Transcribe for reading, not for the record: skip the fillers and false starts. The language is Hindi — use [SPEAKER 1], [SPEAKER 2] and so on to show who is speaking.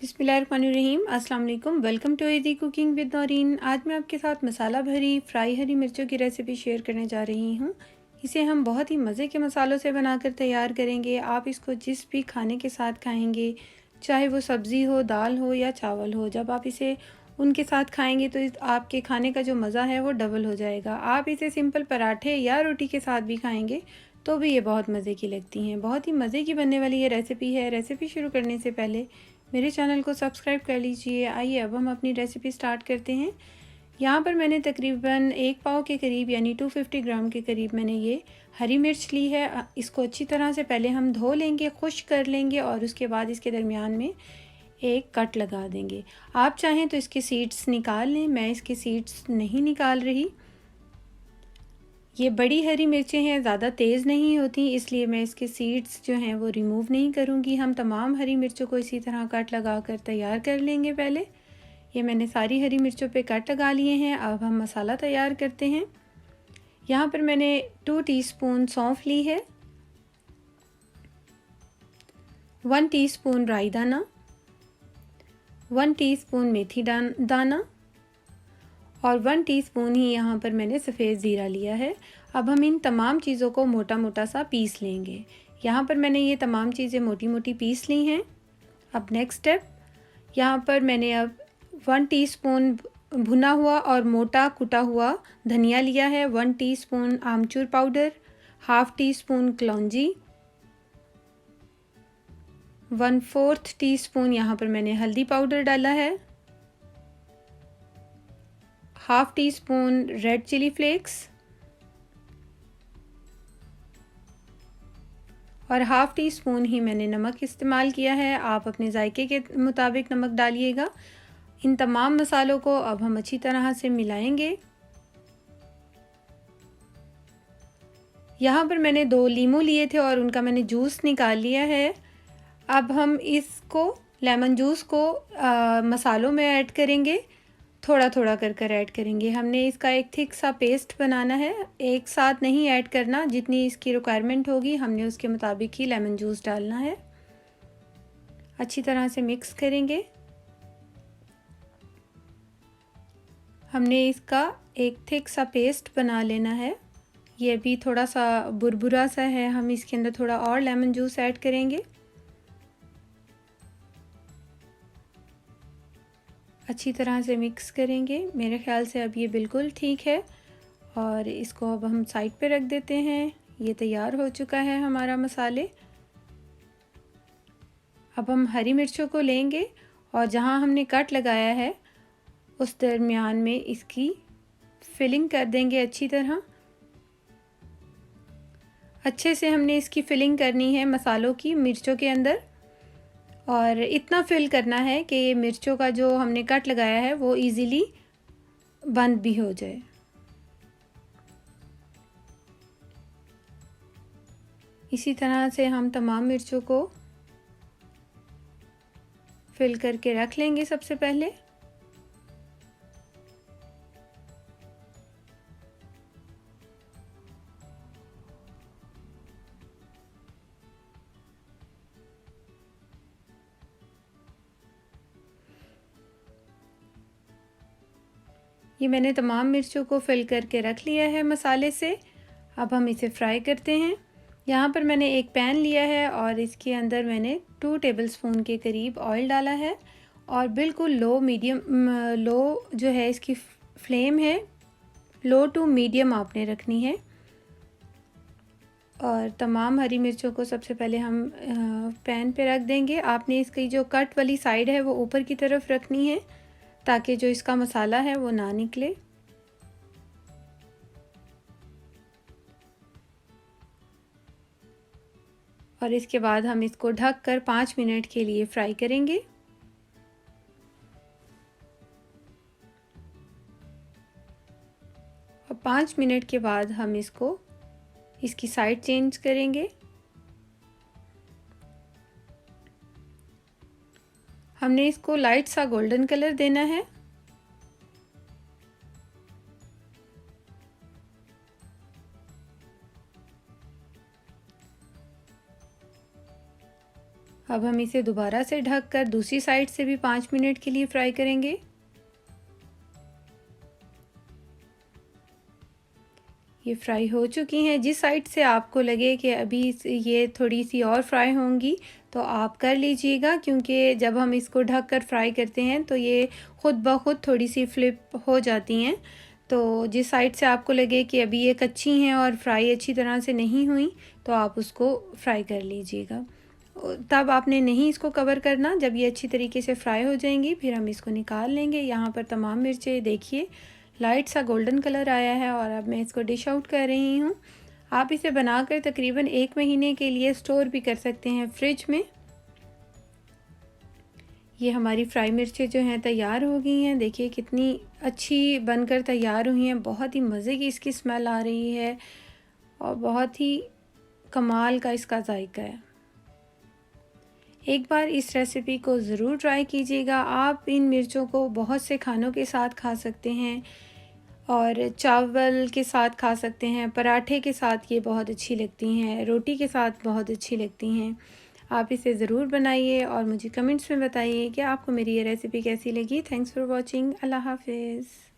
[SPEAKER 1] बिस्मिल्लाहिर्रहमानिर्रहीम। अस्सलाम वालेकुम। Welcome to easy cooking with Naureen. आज मैं आपके साथ मसाला भरी फ्राई हरी मिर्चों की रेसिपी शेयर करने जा रही हूँ। इसे हम बहुत ही मज़े के मसालों से बनाकर तैयार करेंगे। आप इसको जिस भी खाने के साथ खाएंगे, चाहे वो सब्ज़ी हो, दाल हो या चावल हो, जब आप इसे उनके साथ खाएंगे तो आपके खाने का जो मज़ा है वो डबल हो जाएगा। आप इसे सिंपल पराठे या रोटी के साथ भी खाएंगे तो भी ये बहुत मज़े की लगती हैं। बहुत ही मज़े की बनने वाली ये रेसिपी है। रेसिपी शुरू करने से पहले मेरे चैनल को सब्सक्राइब कर लीजिए। आइए अब हम अपनी रेसिपी स्टार्ट करते हैं। यहाँ पर मैंने तकरीबन 1 पाव के करीब यानी 250 ग्राम के करीब मैंने ये हरी मिर्च ली है। इसको अच्छी तरह से पहले हम धो लेंगे, खुश्क कर लेंगे और उसके बाद इसके दरमियान में एक कट लगा देंगे। आप चाहें तो इसके सीड्स निकाल लें, मैं इसके सीड्स नहीं निकाल रही। ये बड़ी हरी मिर्चें हैं, ज़्यादा तेज़ नहीं होती, इसलिए मैं इसके सीड्स जो हैं वो रिमूव नहीं करूँगी। हम तमाम हरी मिर्चों को इसी तरह कट लगा कर तैयार कर लेंगे। पहले ये मैंने सारी हरी मिर्चों पे कट लगा लिए हैं। अब हम मसाला तैयार करते हैं। यहाँ पर मैंने 2 टीस्पून सौंफ ली है, 1 टीस्पून राई दाना, 1 टीस्पून मेथी दाना और 1 टीस्पून ही यहाँ पर मैंने सफ़ेद ज़ीरा लिया है। अब हम इन तमाम चीज़ों को मोटा मोटा सा पीस लेंगे। यहाँ पर मैंने ये तमाम चीज़ें मोटी मोटी पीस ली हैं। अब नेक्स्ट स्टेप, यहाँ पर मैंने अब 1 टीस्पून भुना हुआ और मोटा कुटा हुआ धनिया लिया है, 1 टीस्पून आमचूर पाउडर, हाफ़ टीस्पून कलौंजी, 1/4 टीस्पून यहाँ पर मैंने हल्दी पाउडर डाला है, half teaspoon red chilli flakes और हाफ़ टीस्पून ही मैंने नमक इस्तेमाल किया है। आप अपने जायके के मुताबिक नमक डालिएगा। इन तमाम मसालों को अब हम अच्छी तरह से मिलाएंगे। यहाँ पर मैंने 2 लीमू लिए थे और उनका मैंने जूस निकाल लिया है। अब हम इसको लेमन जूस को मसालों में ऐड करेंगे, थोड़ा थोड़ा कर ऐड करेंगे। हमने इसका एक थिक सा पेस्ट बनाना है, एक साथ नहीं ऐड करना। जितनी इसकी रिक्वायरमेंट होगी हमने उसके मुताबिक ही लेमन जूस डालना है। अच्छी तरह से मिक्स करेंगे। हमने इसका एक थिक सा पेस्ट बना लेना है। ये भी थोड़ा सा बुरबुरा सा है, हम इसके अंदर थोड़ा और लेमन जूस ऐड करेंगे। अच्छी तरह से मिक्स करेंगे। मेरे ख्याल से अब ये बिल्कुल ठीक है और इसको अब हम साइड पे रख देते हैं। ये तैयार हो चुका है हमारा मसाले। अब हम हरी मिर्चों को लेंगे और जहाँ हमने कट लगाया है उस दरमियान में इसकी फिलिंग कर देंगे अच्छी तरह। अच्छे से हमने इसकी फिलिंग करनी है मसालों की मिर्चों के अंदर, और इतना फिल करना है कि ये मिर्चों का जो हमने कट लगाया है वो इजीली बंद भी हो जाए। इसी तरह से हम तमाम मिर्चों को फिल करके रख लेंगे। सबसे पहले ये मैंने तमाम मिर्चों को फिल करके रख लिया है मसाले से। अब हम इसे फ्राई करते हैं। यहाँ पर मैंने एक पैन लिया है और इसके अंदर मैंने 2 टेबलस्पून के करीब ऑयल डाला है और बिल्कुल लो जो है इसकी फ्लेम है, लो टू मीडियम आपने रखनी है। और तमाम हरी मिर्चों को सबसे पहले हम पैन पे रख देंगे। आपने इसकी जो कट वाली साइड है वो ऊपर की तरफ रखनी है ताकि जो इसका मसाला है वो ना निकले। और इसके बाद हम इसको ढक कर 5 मिनट के लिए फ्राई करेंगे। और 5 मिनट के बाद हम इसकी साइड चेंज करेंगे। हमने इसको लाइट सा गोल्डन कलर देना है। अब हम इसे दोबारा से ढककर दूसरी साइड से भी 5 मिनट के लिए फ्राई करेंगे। ये फ्राई हो चुकी हैं। जिस साइड से आपको लगे कि अभी ये थोड़ी सी और फ्राई होंगी तो आप कर लीजिएगा, क्योंकि जब हम इसको ढक कर फ्राई करते हैं तो ये ख़ुद ब खुद थोड़ी सी फ्लिप हो जाती हैं। तो जिस साइड से आपको लगे कि अभी ये कच्ची हैं और फ्राई अच्छी तरह से नहीं हुई तो आप उसको फ्राई कर लीजिएगा। तब आपने नहीं इसको कवर करना। जब ये अच्छी तरीके से फ्राई हो जाएंगी फिर हम इसको निकाल लेंगे। यहाँ पर तमाम मिर्चें देखिए लाइट सा गोल्डन कलर आया है और अब मैं इसको डिश आउट कर रही हूँ। आप इसे बनाकर तकरीबन 1 महीने के लिए स्टोर भी कर सकते हैं फ्रिज में। ये हमारी फ्राई मिर्चें जो हैं तैयार हो गई हैं। देखिए कितनी अच्छी बनकर तैयार हुई हैं। बहुत ही मज़े की इसकी स्मेल आ रही है और बहुत ही कमाल का इसका जायका है। एक बार इस रेसिपी को ज़रूर ट्राई कीजिएगा। आप इन मिर्चों को बहुत से खानों के साथ खा सकते हैं और चावल के साथ खा सकते हैं, पराठे के साथ ये बहुत अच्छी लगती हैं, रोटी के साथ बहुत अच्छी लगती हैं। आप इसे ज़रूर बनाइए और मुझे कमेंट्स में बताइए कि आपको मेरी ये रेसिपी कैसी लगी। Thanks for watching. अल्लाह हाफ़िज़।